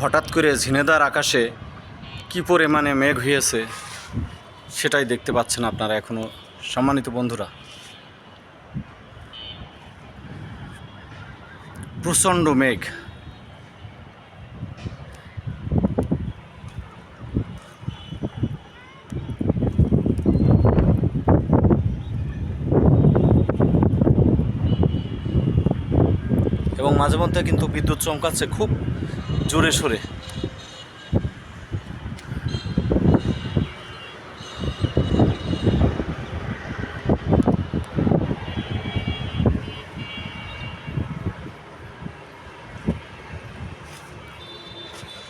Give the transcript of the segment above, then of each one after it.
হঠাৎ করে ঝিনেদার আকাশে কী পরিমাণে মেঘ হয়েছে সেটাই দেখতে পাচ্ছেন আপনারা এখনও, সম্মানিত বন্ধুরা। প্রচণ্ড মেঘ। এবং মাঝে মধ্যে কিন্তু বিদ্যুৎ চমকাচ্ছে খুব জোরে সোরে।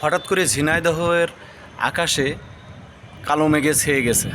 হঠাৎ করে ঝিনাইদহের আকাশে কালো মেঘে ছেয়ে গেছে।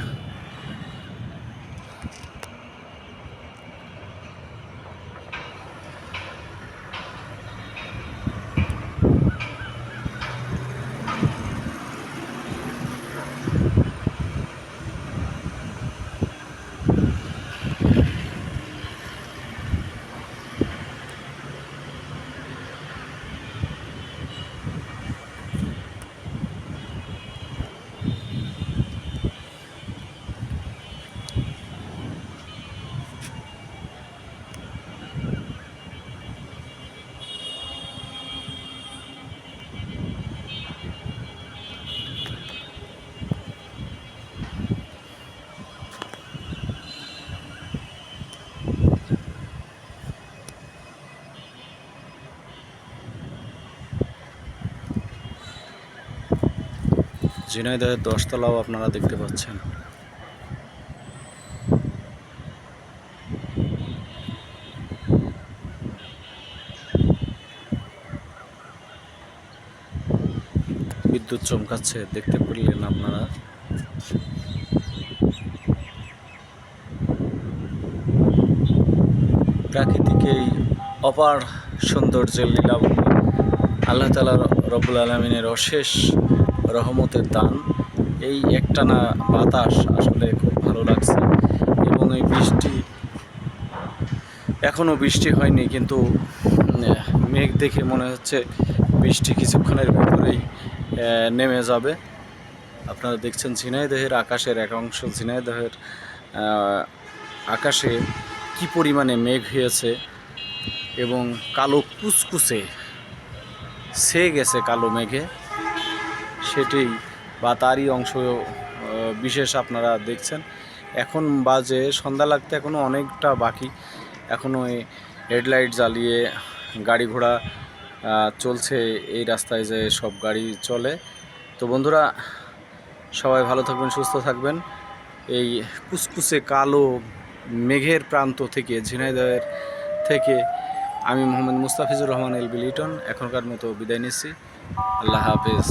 ঝিনাইদহের 10 তলাও আপনারা দেখতে পাচ্ছেন। বিদ্যুৎ চমকাচ্ছে, দেখতে পেলেন আপনারা। প্রাকৃতিক এই অপার সৌন্দর্যের লীলাভূমি, আল্লাহ তাআলা রব্বুল আলামিনের অশেষ রহমতের দান। এই একটানা বাতাস আসলে খুব ভালো লাগছে। এবং এই বৃষ্টি, এখনও বৃষ্টি হয়নি, কিন্তু মেঘ দেখে মনে হচ্ছে বৃষ্টি কিছুক্ষণের ভিতরেই নেমে যাবে। আপনারা দেখছেন ঝিনাইদহের আকাশের এক অংশ। ঝিনাইদহের আকাশে কি পরিমাণে মেঘ হয়েছে এবং কালো কুচকুচে ছেয়ে গেছে কালো মেঘে, সেটি বা তারই অংশ বিশেষ আপনারা দেখছেন। এখন বাজে সন্ধ্যা লাগতে এখনও অনেকটা বাকি। এখনও হেডলাইট জ্বালিয়ে গাড়ি ঘোড়া চলছে এই রাস্তায়, যে সব গাড়ি চলে। তো বন্ধুরা, সবাই ভালো থাকবেন, সুস্থ থাকবেন। এই কুচকুচে কালো মেঘের প্রান্ত থেকে, ঝিনাইদহের থেকে আমি মোহাম্মদ মুস্তাফিজুর রহমান এলবি লিটন এখনকার মতো বিদায় নিচ্ছি। আল্লাহ হাফেজ।